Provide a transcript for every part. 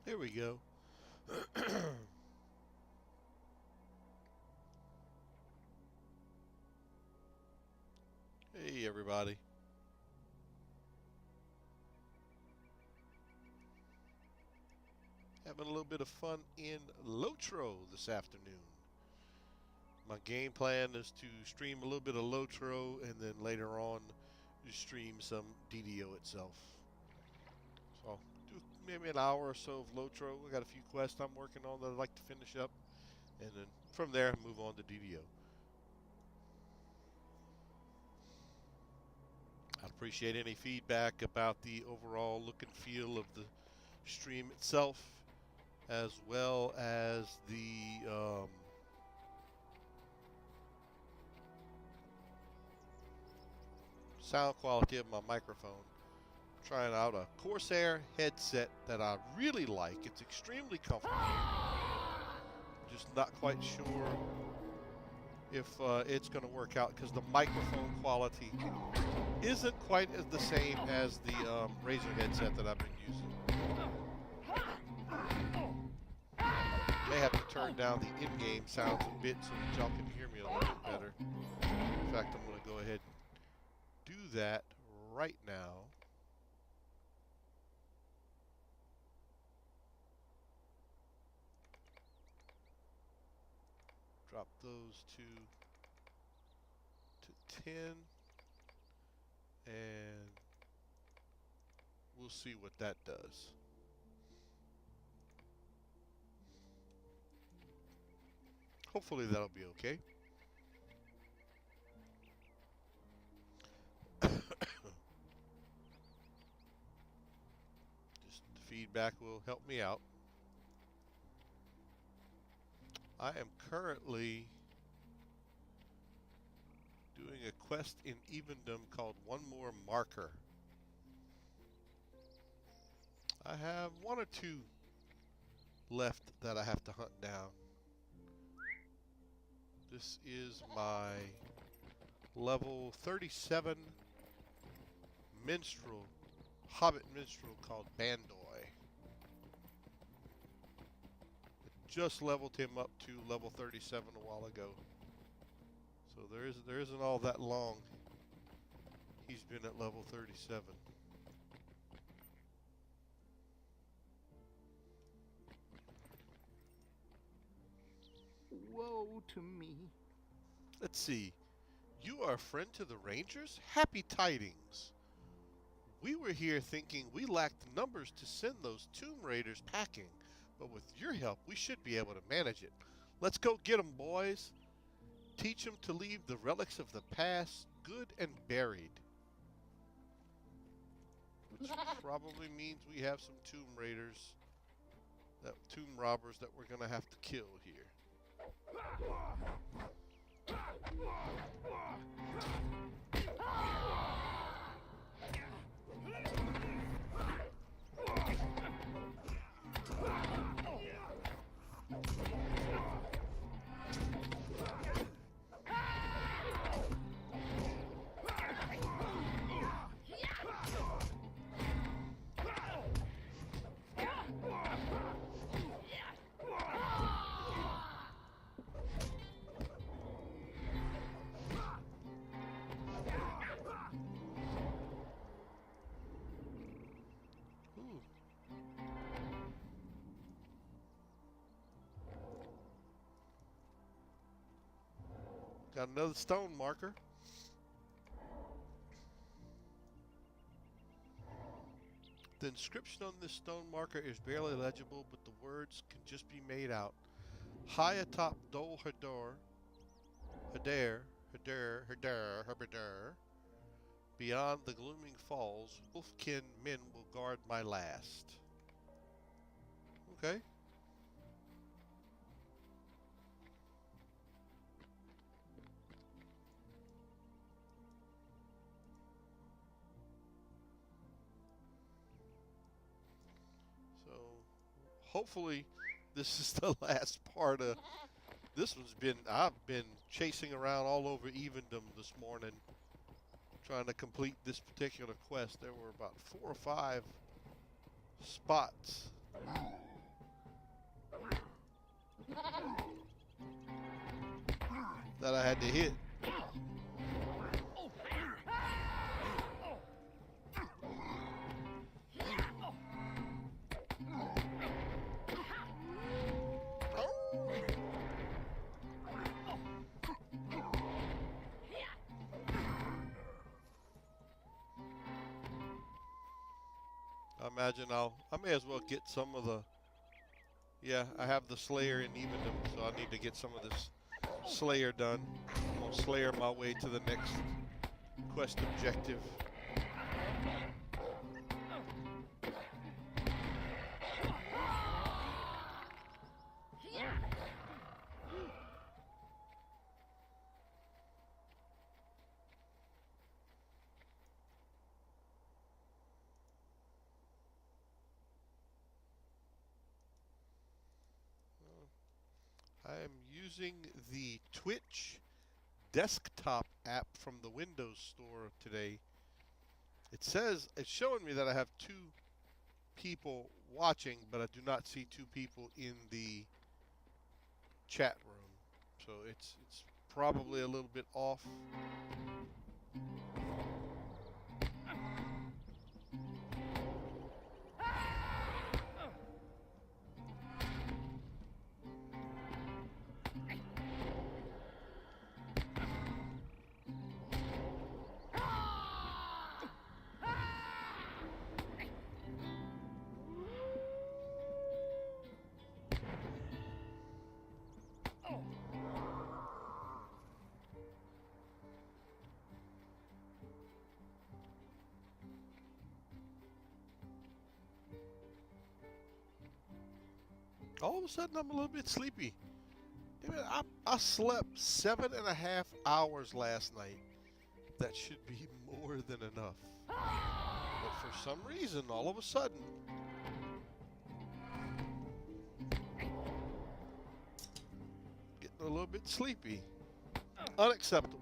There we go. Hey, everybody. Having a little bit of fun in Lotro this afternoon. My game plan is to stream a little bit of Lotro and then later on stream some DDO itself. So I'll do maybe an hour or so of Lotro. I got a few quests I'm working on that I'd like to finish up. And then from there, move on to DDO. I'd appreciate any feedback about the overall look and feel of the stream itself, as well as the sound quality of my microphone. I'm trying out a Corsair headset that I really like. It's extremely comfortable. Just not quite sure if it's going to work out because the microphone quality isn't quite as the same as the Razer headset that I've been using. May have to turn down the in-game sounds a bit so that y'all can hear me a little bit better. In fact, I'm going to go ahead and do that right now. Drop those to 10, and we'll see what that does. Hopefully that'll be okay. Just the feedback will help me out. I am currently doing a quest in Evendom called One More Marker. I have one or two left that I have to hunt down. This is my level 37 minstrel, hobbit minstrel called Bandoy. Just leveled him up to level 37 a while ago. So there isn't all that long he's been at level 37. Woe to me. Let's see. You are a friend to the Rangers? Happy tidings. We were here thinking we lacked numbers to send those Tomb Raiders packing, but with your help, we should be able to manage it. Let's go get 'em, boys. Teach 'em to leave the relics of the past good and buried. Which probably means we have some Tomb Raiders, Tomb Robbers that we're going to have to kill here. Got another stone marker. The inscription on this stone marker is barely legible, but the words can just be made out. High atop Dol Hadar, Herbadar, beyond the glooming falls, wolfkin men will guard my last. Okay. Hopefully this is the last part of this I've been chasing around all over Evendom this morning trying to complete this particular quest. There were about 4 or 5 spots that I had to hit. I imagine I may as well get some of the, yeah, I have the Slayer in Evendom, so I need to get some of this Slayer done. I'm going to Slayer my way to the next quest objective. I am using the Twitch desktop app from the Windows Store today. It says, it's showing me that I have 2 people watching, but I do not see 2 people in the chat room. So it's probably a little bit off. All of a sudden, I'm a little bit sleepy. I slept 7.5 hours last night. That should be more than enough. But for some reason, all of a sudden, getting a little bit sleepy. Unacceptable.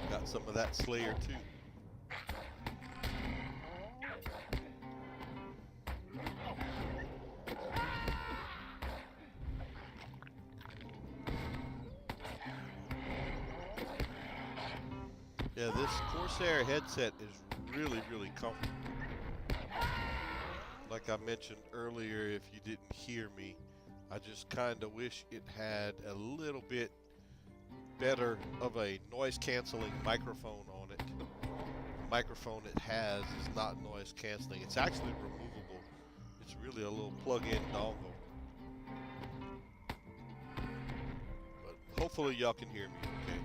Got some of that Slayer too. Yeah, this Corsair headset is really, really comfortable. Like I mentioned earlier, if you didn't hear me, I just kind of wish it had a little bit better of a noise canceling microphone on it. The microphone it has is not noise canceling. It's actually removable. It's really a little plug-in dongle. But hopefully y'all can hear me okay.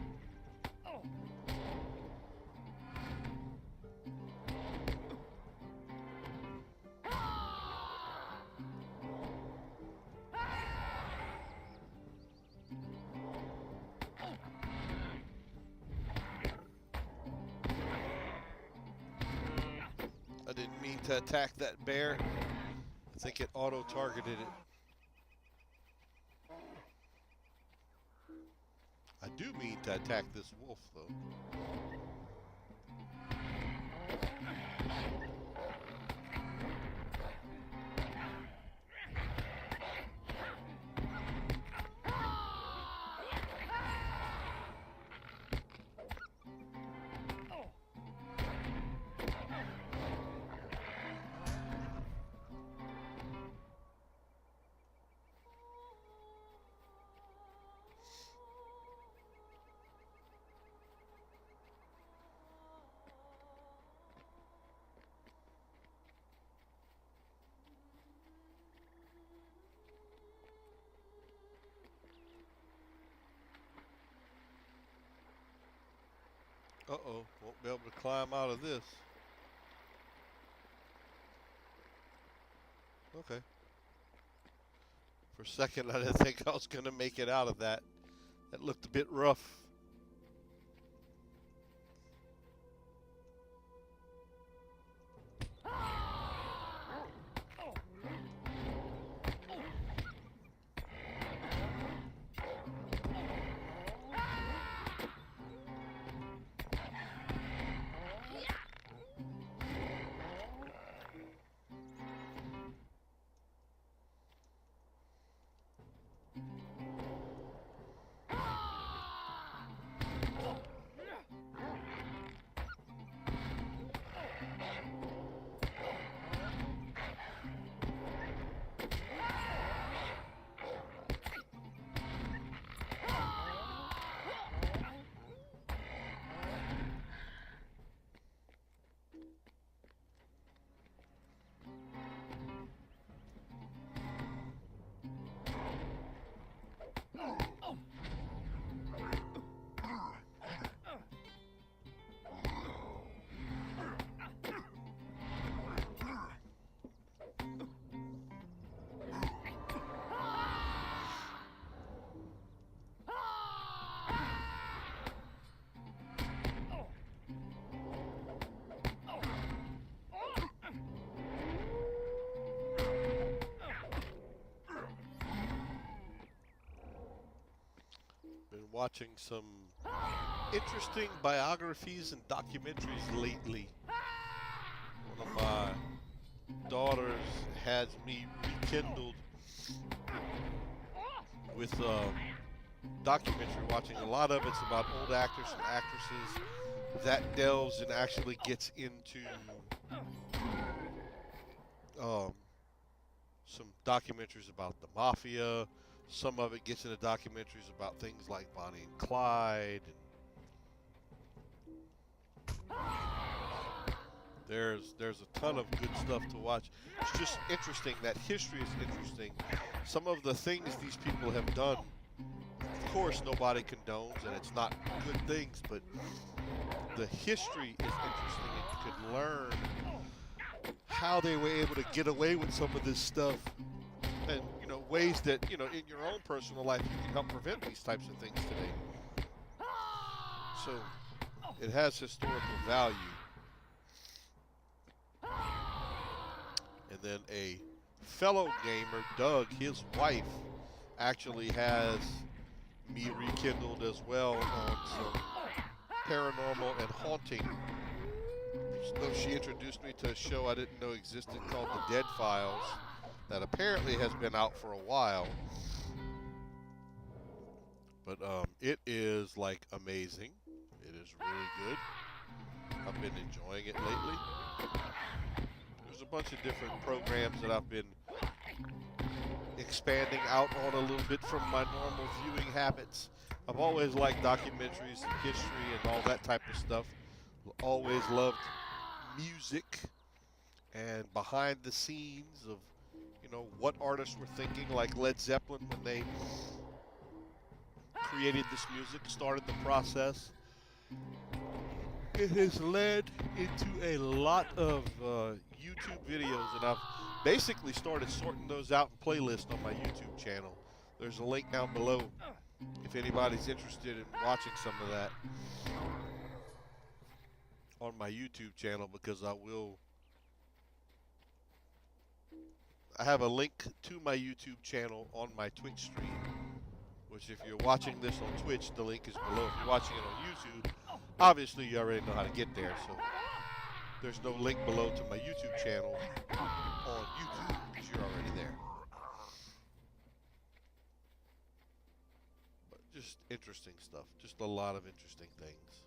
I didn't mean to attack that bear. I think it auto-targeted it. I do mean to attack this wolf, though. Uh-oh. Won't be able to climb out of this. Okay. For a second, I didn't think I was going to make it out of that. That looked a bit rough. Been watching some interesting biographies and documentaries lately. One of my daughters has me rekindled with documentary watching. A lot of it's about old actors and actresses that delves and actually gets into some documentaries about the mafia. Some of it gets into documentaries about things like Bonnie and Clyde. And there's a ton of good stuff to watch. It's just interesting. That history is interesting. Some of the things these people have done, of course, nobody condones, and it's not good things, but the history is interesting, and you could learn how they were able to get away with some of this stuff, and ways that in your own personal life you can help prevent these types of things today. So it has historical value. And then a fellow gamer, Doug, his wife, actually has me rekindled as well on some paranormal and haunting. So she introduced me to a show I didn't know existed called The Dead Files that apparently has been out for a while. But it is like amazing. It is really good. I've been enjoying it lately. There's a bunch of different programs that I've been expanding out on a little bit from my normal viewing habits. I've always liked documentaries and history and all that type of stuff. Always loved music and behind the scenes of what artists were thinking, like Led Zeppelin when they created this music, started the process. It has led into a lot of YouTube videos, and I've basically started sorting those out in playlists on my YouTube channel. There's a link down below if anybody's interested in watching some of that on my YouTube channel, because I have a link to my YouTube channel on my Twitch stream, which if you're watching this on Twitch, the link is below. If you're watching it on YouTube, obviously you already know how to get there, so there's no link below to my YouTube channel on YouTube because you're already there. But just interesting stuff. Just a lot of interesting things.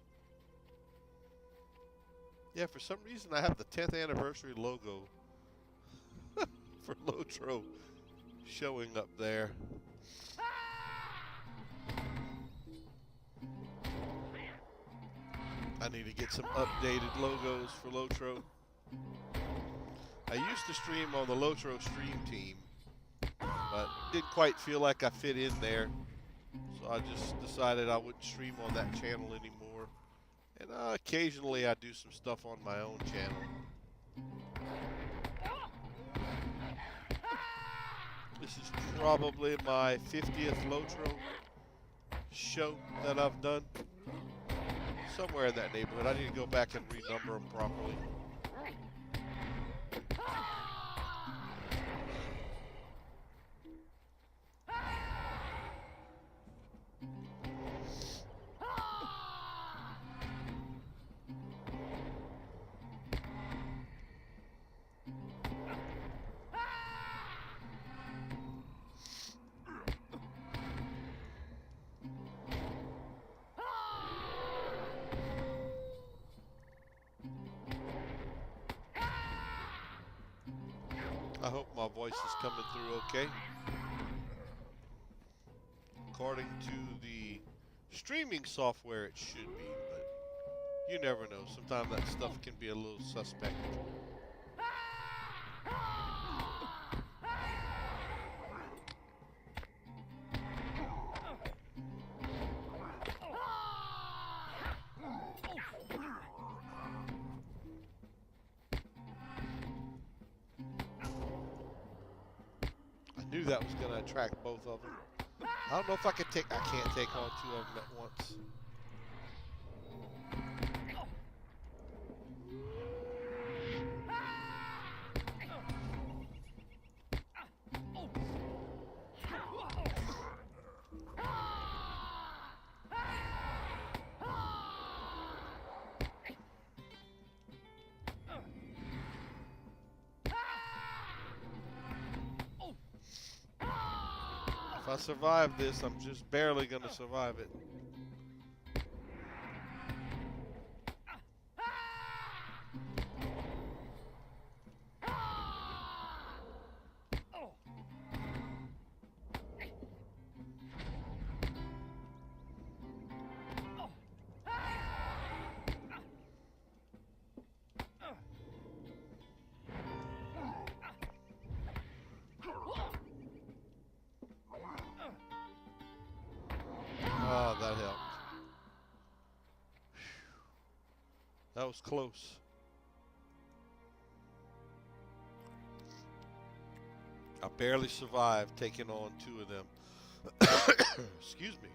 Yeah, for some reason I have the 10th anniversary logo for Lotro showing up there. I need to get some updated logos for Lotro. I used to stream on the Lotro stream team, but didn't quite feel like I fit in there. So I just decided I wouldn't stream on that channel anymore. And occasionally I do some stuff on my own channel. This is probably my 50th Lotro show that I've done. Somewhere in that neighborhood. I need to go back and renumber them properly. I hope my voice is coming through okay. According to the streaming software, it should be, but you never know. Sometimes that stuff can be a little suspect. Knew that was going to attract both of them. I don't know if I can't take on two of them at once. If I survive this, I'm just barely going to survive it. Oh, that helped. That was close. I barely survived taking on two of them. Excuse me.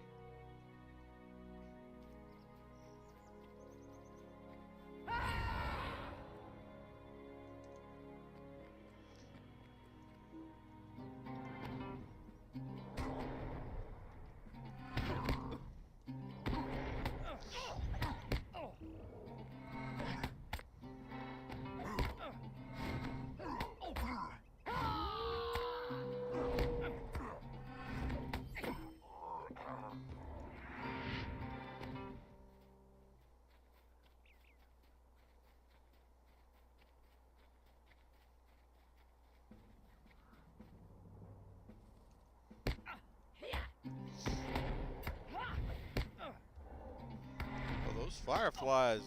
Those fireflies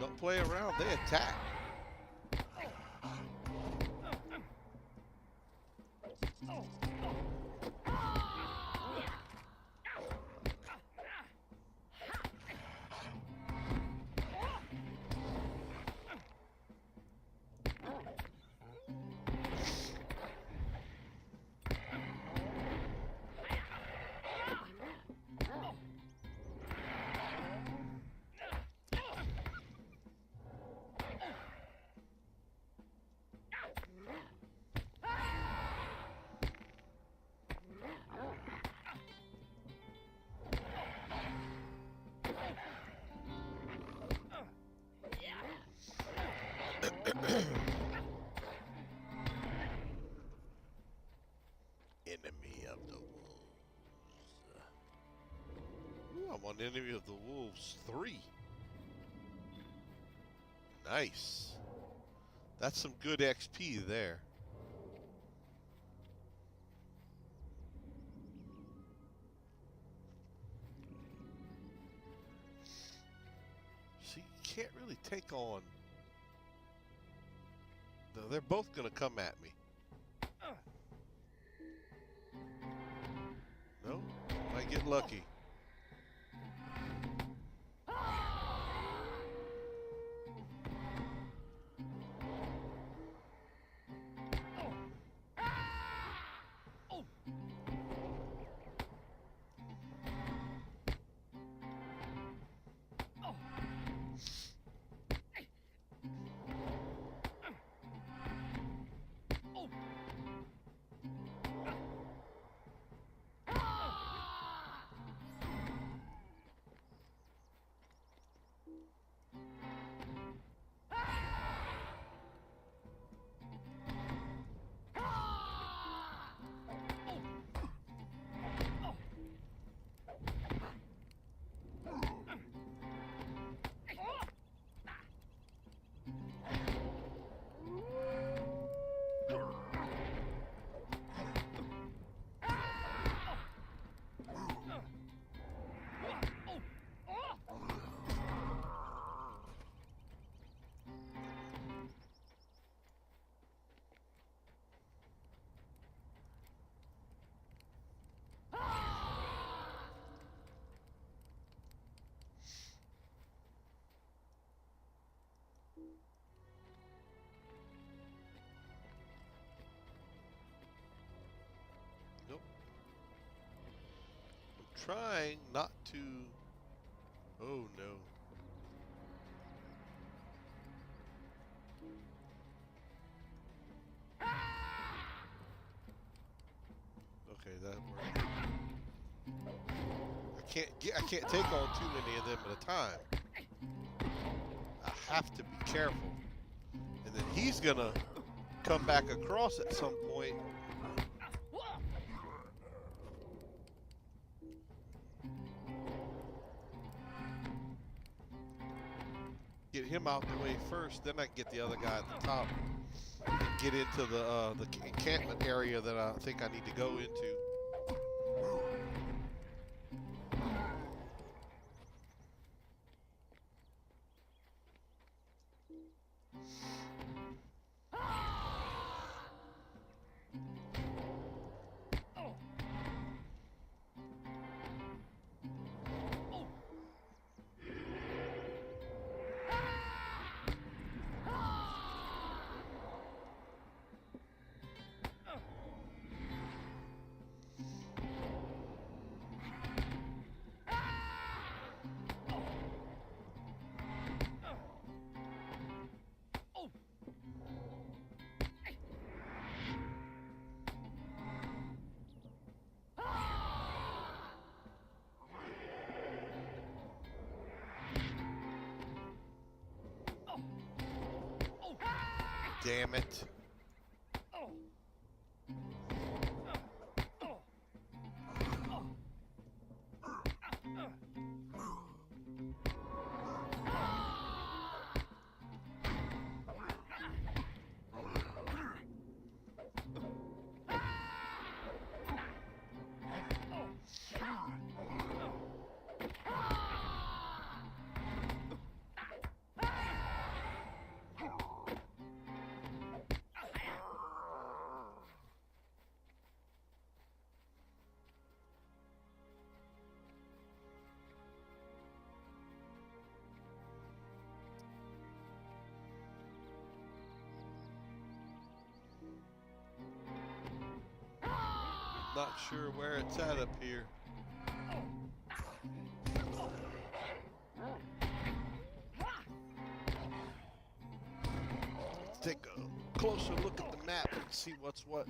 don't play around, they attack. Enemy of the Wolves. Ooh, I'm on Enemy of the Wolves 3. Nice. That's some good XP there. See, you can't really take on... No, they're both going to come at me. No? Might get lucky. trying not to... Oh, no. Okay, that worked. I can't take on too many of them at a time. I have to be careful. And then he's gonna come back across at some point. Get him out the way first, then I can get the other guy at the top and get into the encampment area that I think I need to go into. Damn it. Not sure where it's at up here. Let's take a closer look at the map and see what's what.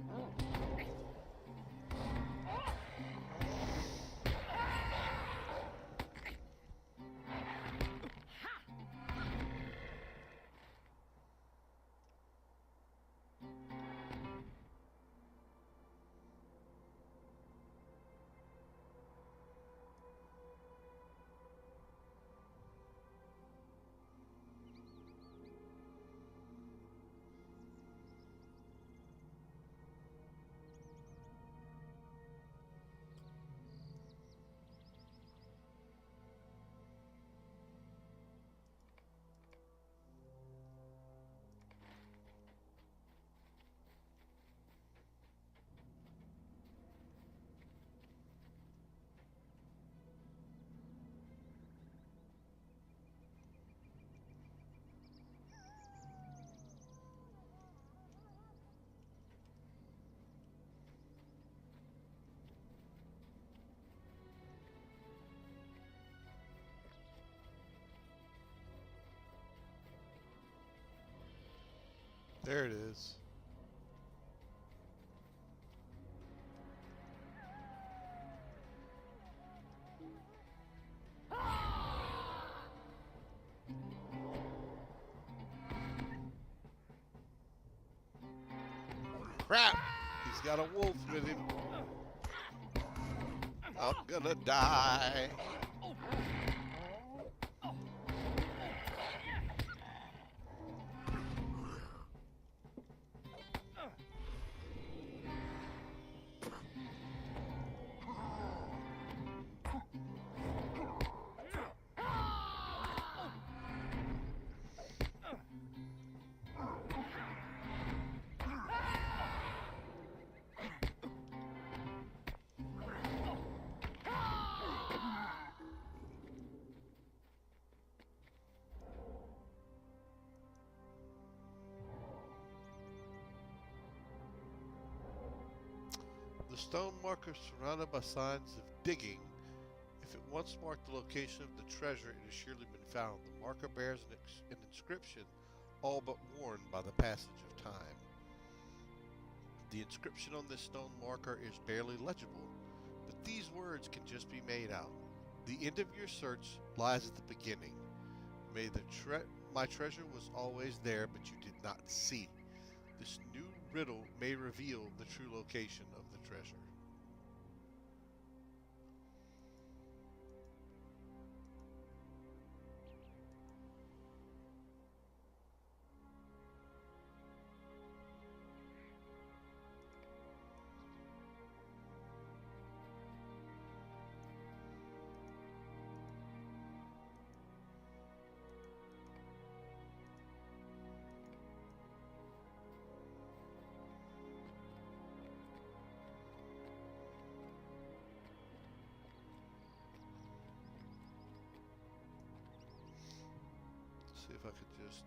There it is. Crap! He's got a wolf with him. I'm gonna die. The stone markers surrounded by signs of digging If it once marked the location of the treasure, it has surely been found. The marker bears an inscription, all but worn by the passage of time. The inscription on this stone marker is barely legible, but these words can just be made out. The end of your search lies at the beginning. My treasure was always there, but you did not see. This new riddle may reveal the true location of the treasure. See if I could just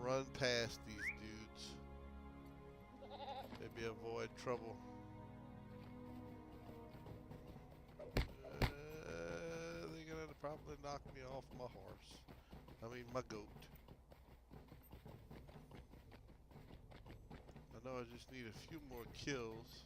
run past these dudes. Maybe avoid trouble. They're gonna probably knock me off my horse. I mean, my goat. I know I just need a few more kills.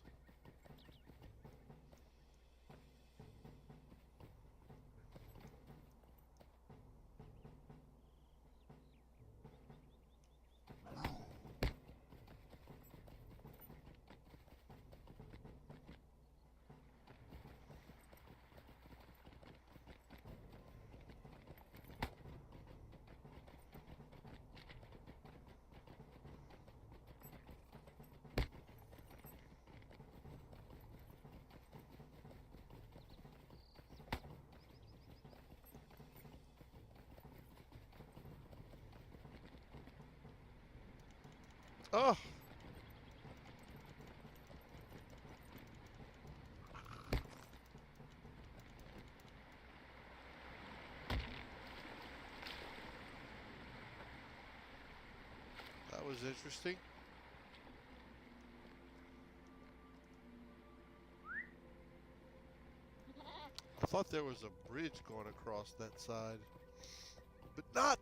Oh! That was interesting. I thought there was a bridge going across that side, but not!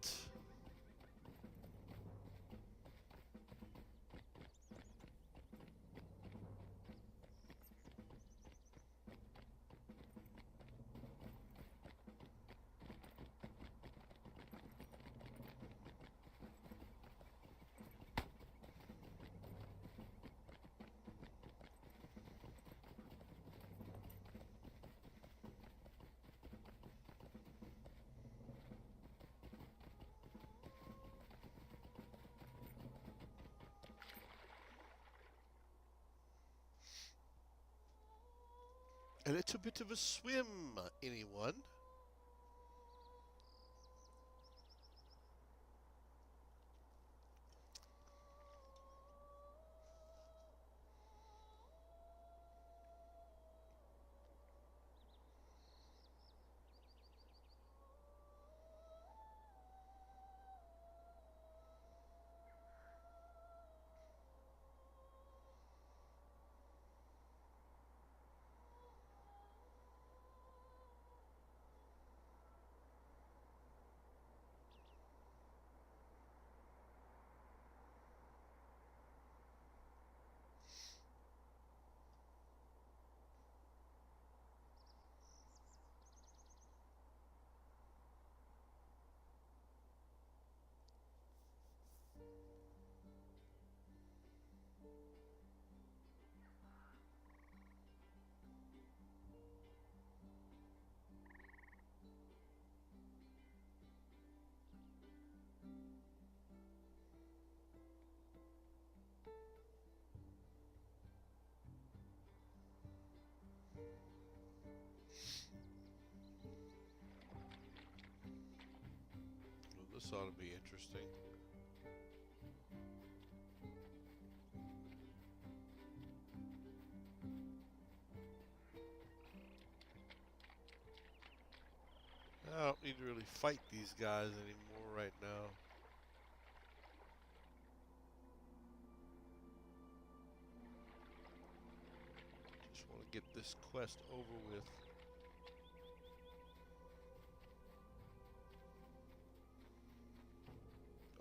And it's a bit of a swim, anyone? Well, this ought to be interesting. I don't need to really fight these guys anymore right now. Just want to get this quest over with.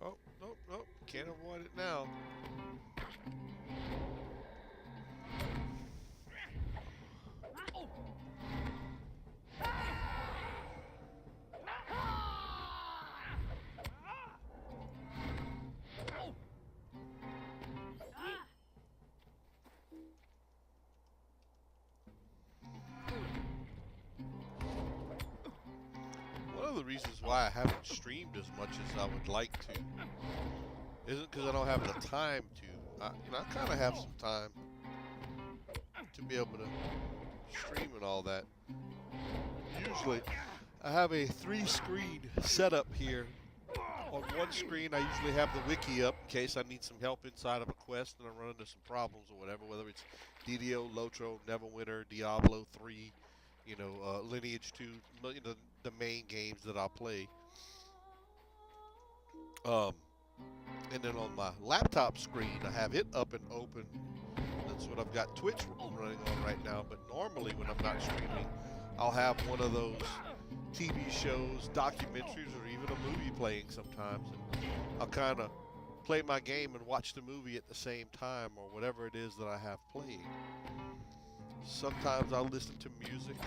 Oh, nope, nope. Can't avoid it now. One of the reasons why I haven't streamed as much as I would like to isn't because I don't have the time to. I kind of have some time to be able to stream and all that. Usually, I have a 3-screen setup here. On one screen, I usually have the wiki up in case I need some help inside of a quest and I run into some problems or whatever, whether it's DDO, Lotro, Neverwinter, Diablo 3, Lineage 2, the main games that I'll play. And then on my laptop screen, I have it up and open. That's what I've got Twitch running on right now. But normally when I'm not streaming, I'll have one of those TV shows, documentaries, or even a movie playing sometimes. And I'll kind of play my game and watch the movie at the same time or whatever it is that I have playing. Sometimes I'll listen to music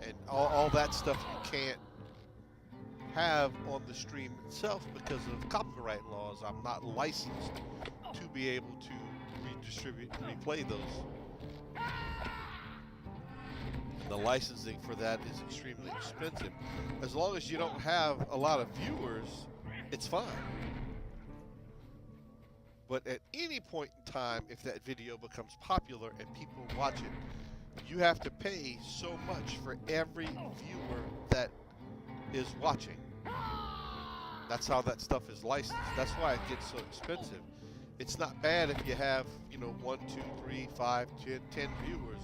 and all that stuff you can't have on the stream itself because of copyright laws. I'm not licensed to be able to redistribute and replay those. The licensing for that is extremely expensive. As long as you don't have a lot of viewers, it's fine. But at any point in time, if that video becomes popular and people watch it, you have to pay so much for every viewer that is watching. That's how that stuff is licensed. That's why it gets so expensive. It's not bad if you have, 1, 2, 3, 5, 10 viewers.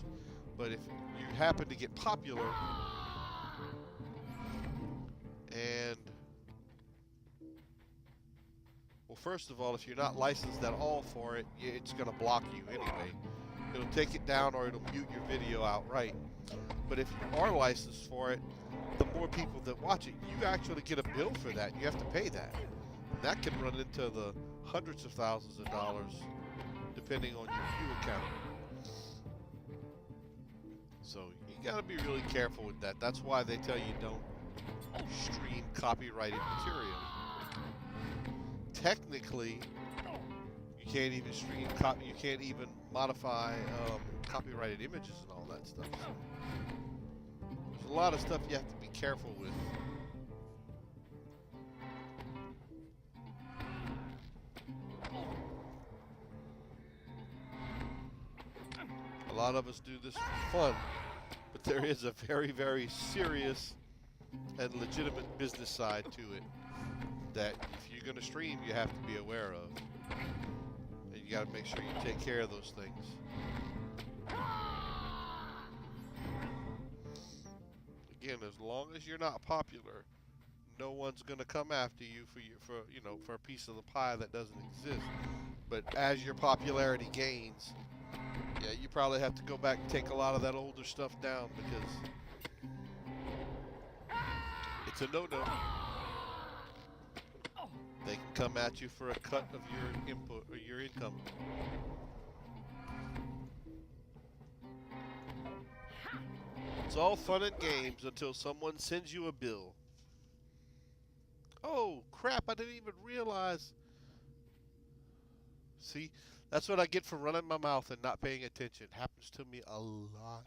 But if you happen to get popular and, well, first of all, if you're not licensed at all for it, it's going to block you anyway. It'll take it down or it'll mute your video outright. But if you are licensed for it, the more people that watch it, you actually get a bill for that. You have to pay that. And that can run into the hundreds of thousands of dollars depending on your view account. So you got to be really careful with that. That's why they tell you don't stream copyrighted material. Technically, you can't even stream you can't even modify copyrighted images and all that stuff. So there's a lot of stuff you have to be careful with. A lot of us do this for fun, but there is a very, very serious and legitimate business side to it that if you're going to stream, you have to be aware of. And you got to make sure you take care of those things. Again, as long as you're not popular, no one's going to come after you for a piece of the pie that doesn't exist. But as your popularity gains, yeah, you probably have to go back and take a lot of that older stuff down because it's a no-no. They can come at you for a cut of your input or your income. It's all fun and games until someone sends you a bill. Oh, crap, I didn't even realize. See? That's what I get for running my mouth and not paying attention. Happens to me a lot.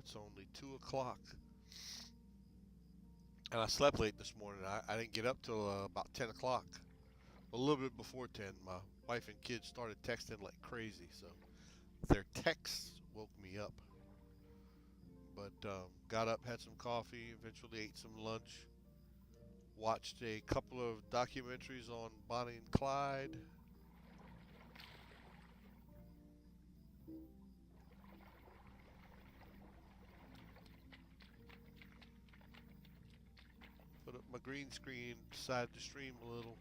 it's only 2 o'clock. And I slept late this morning. I didn't get up till about 10 o'clock. A little bit before 10. My wife and kids started texting like crazy. So their texts woke me up. But got up, had some coffee, eventually ate some lunch. Watched a couple of documentaries on Bonnie and Clyde. Put up my green screen, decided to stream a little.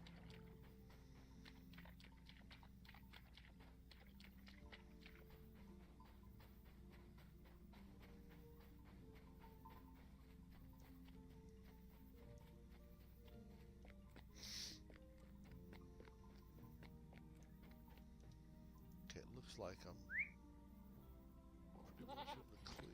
Okay, it looks like I'm pretty much in the clear.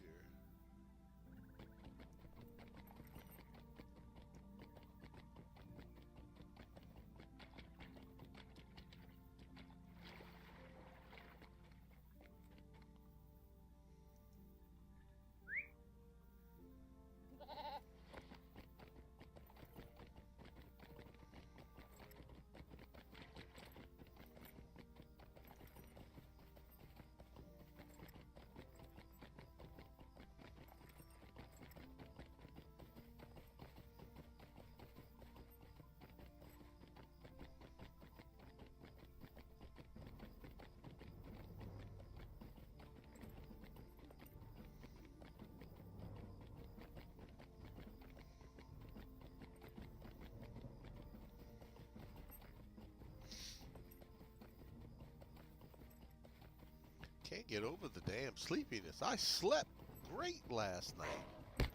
Can't get over the damn sleepiness. I slept great last night.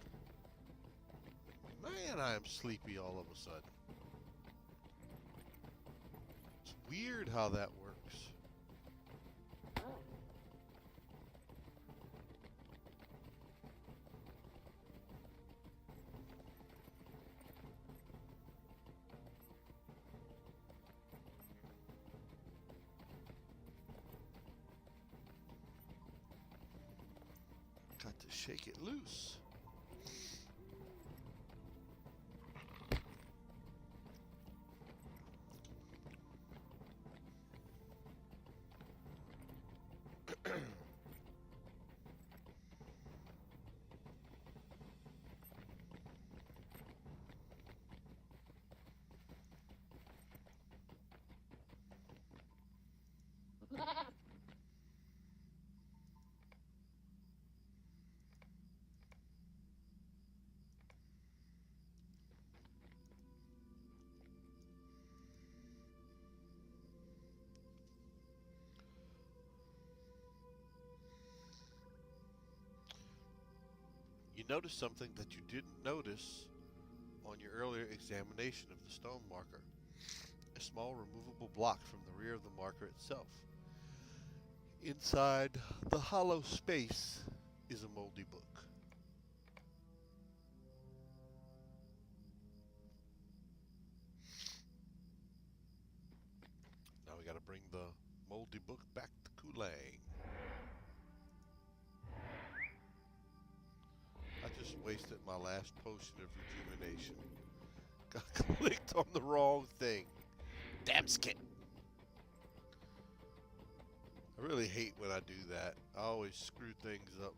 Man, I am sleepy all of a sudden. It's weird how that works. Got to shake it loose. You notice something that you didn't notice on your earlier examination of the stone marker. A small removable block from the rear of the marker itself. Inside the hollow space is a moldy book. Now we got to bring the moldy book back to Kulang. I just wasted my last potion of rejuvenation. Got clicked on the wrong thing. Damn skit. I really hate when I do that. I always screw things up.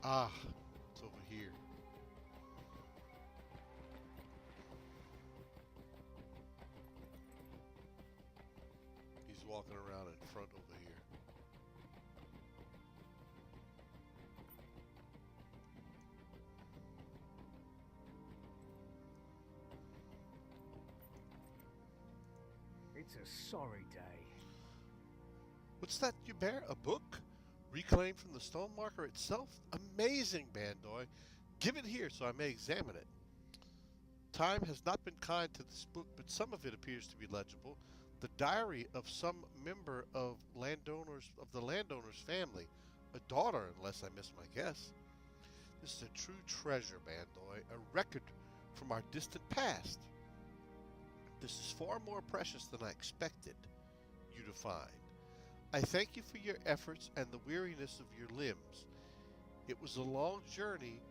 Ah, it's over here. He's walking around in front over here. It's a sorry day. What's that you bear? A book? Reclaimed from the stone marker itself? Amazing, Bandoy. Give it here so I may examine it. Time has not been kind to this book, but some of it appears to be legible. The diary of some member of the landowner's family, a daughter, unless I miss my guess. This is a true treasure, Bandoy, a record from our distant past. This is far more precious than I expected you to find. I thank you for your efforts and the weariness of your limbs. It was a long journey,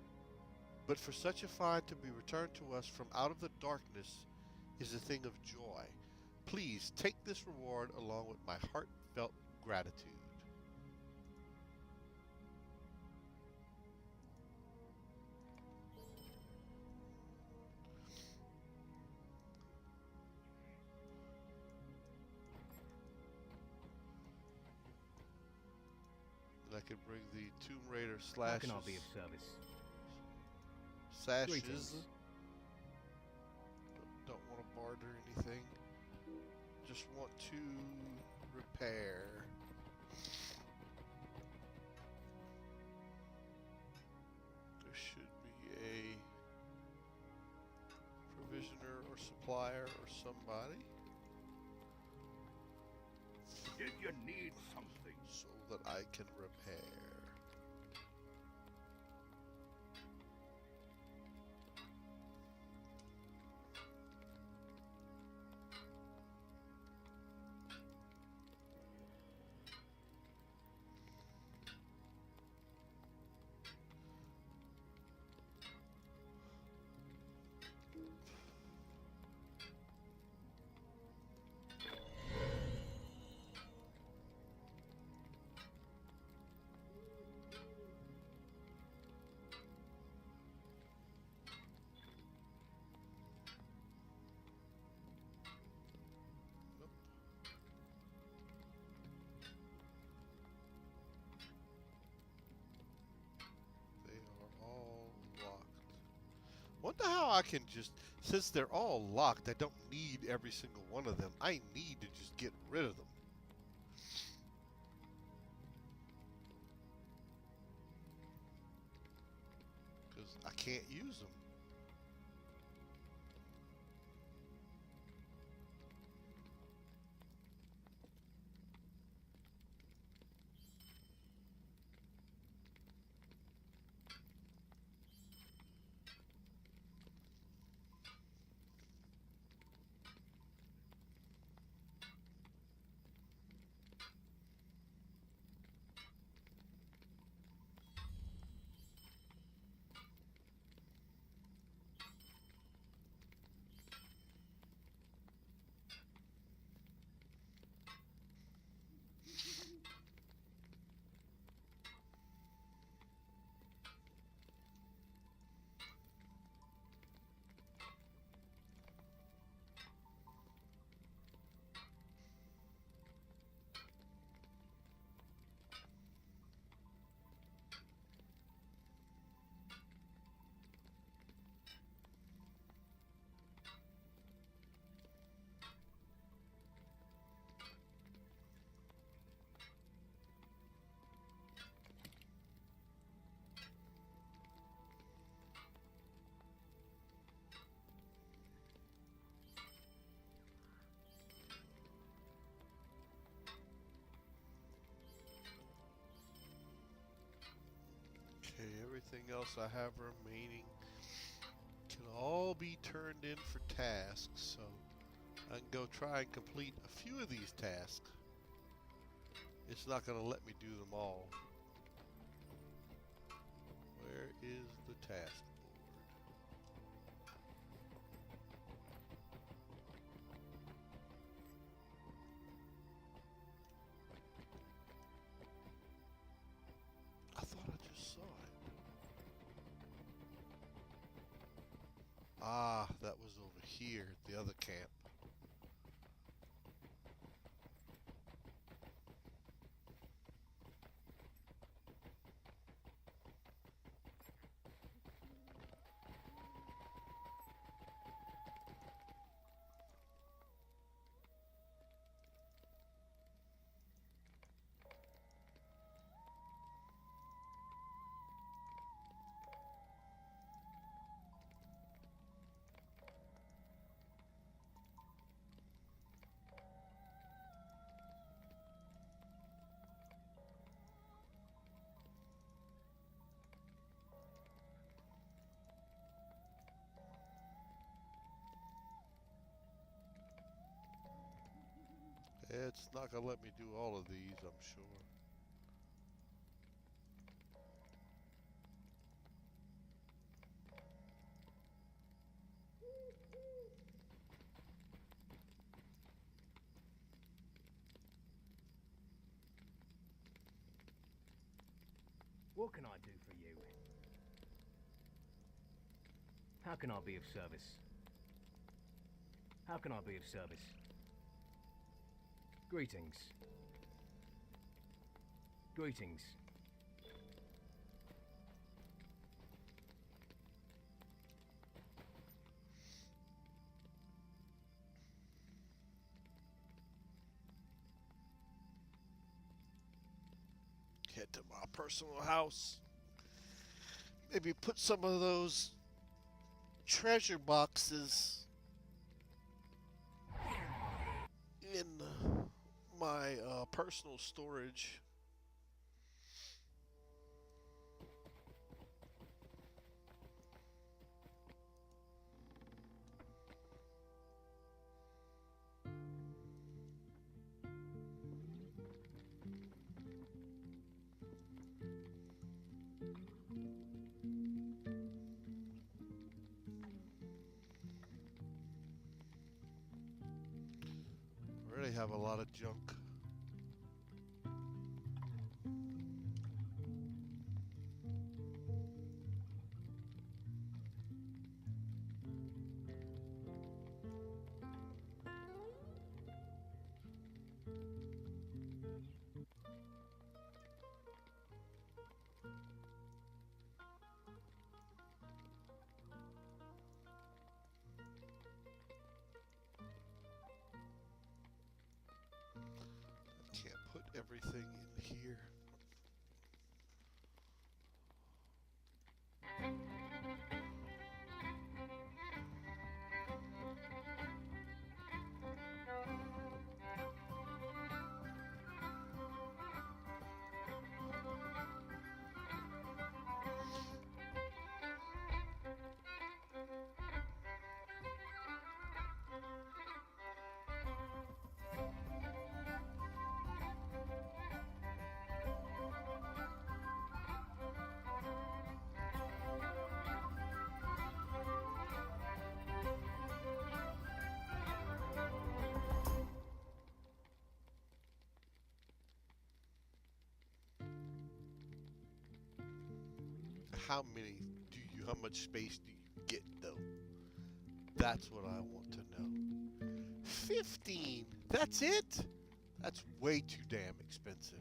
but for such a find to be returned to us from out of the darkness is a thing of joy. Please take this reward along with my heartfelt gratitude. And I can bring the Tomb Raider How slashes. can I be of service? Sashes. Greetings. Don't want to barter anything. Just want to repair. There should be a provisioner or supplier or somebody. Did you need something? So that I can repair. Wonder how I can just, since they're all locked, I don't need every single one of them. I need to just get rid of them. Because I can't use them. Okay, everything else I have remaining can all be turned in for tasks, so I can go try and complete a few of these tasks. It's not going to let me do them all. Where is the task board? I thought I just saw it. Ah, that was over here at the other camp. It's not gonna let me do all of these, I'm sure. What can I do for you? How can I be of service? How can I be of service? Greetings. Greetings. Head to my personal house. Maybe put some of those treasure boxes in my personal storage. Already have a lot of junk. Can't put everything in here. How much space do you get though? That's what I want to know. 15, that's it? That's way too damn expensive.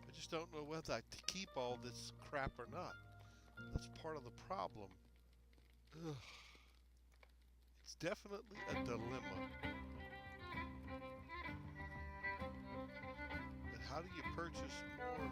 I just don't know whether I keep all this crap or not. That's part of the problem. Ugh. It's definitely a dilemma. But how do you purchase more?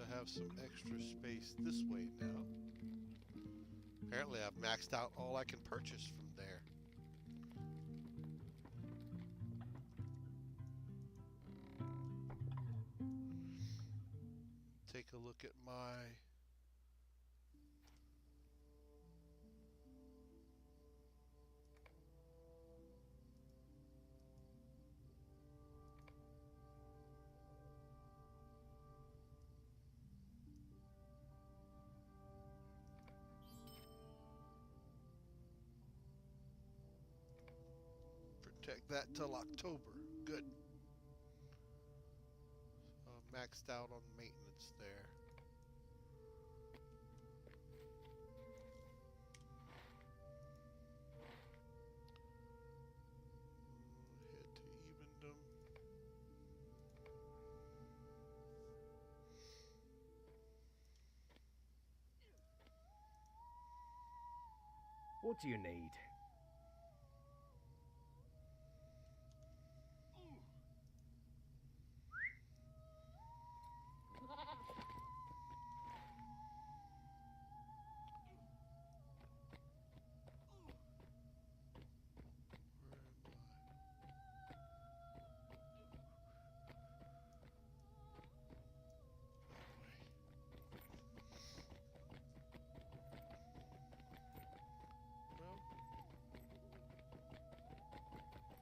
I have some extra space this way now. Apparently I've maxed out all I can purchase from there. Take a look at my protect that till October. Good. Maxed out on maintenance there. Head to Evendom. What do you need?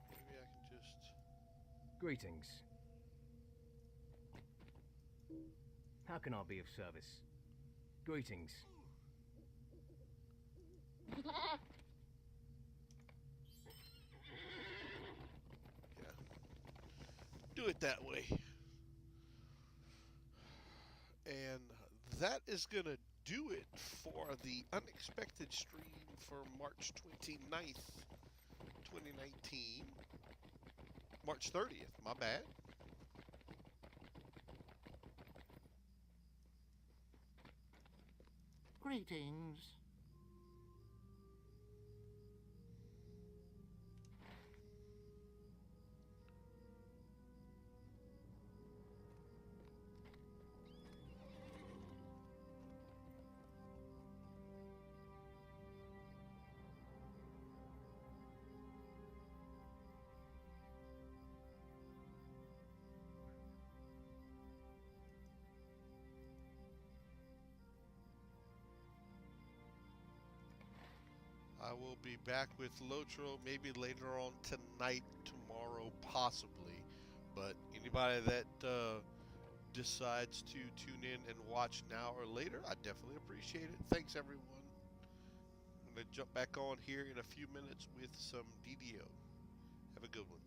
Maybe I can just... Greetings. How can I be of service? Greetings. Yeah. Do it that way. And that is going to do it for the unexpected stream for March 29th, 2019. March 30th, my bad. Greetings. I will be back with Lotro maybe later on tonight, tomorrow, possibly. But anybody that decides to tune in and watch now or later, I definitely appreciate it. Thanks, everyone. I'm going to jump back on here in a few minutes with some DDO. Have a good one.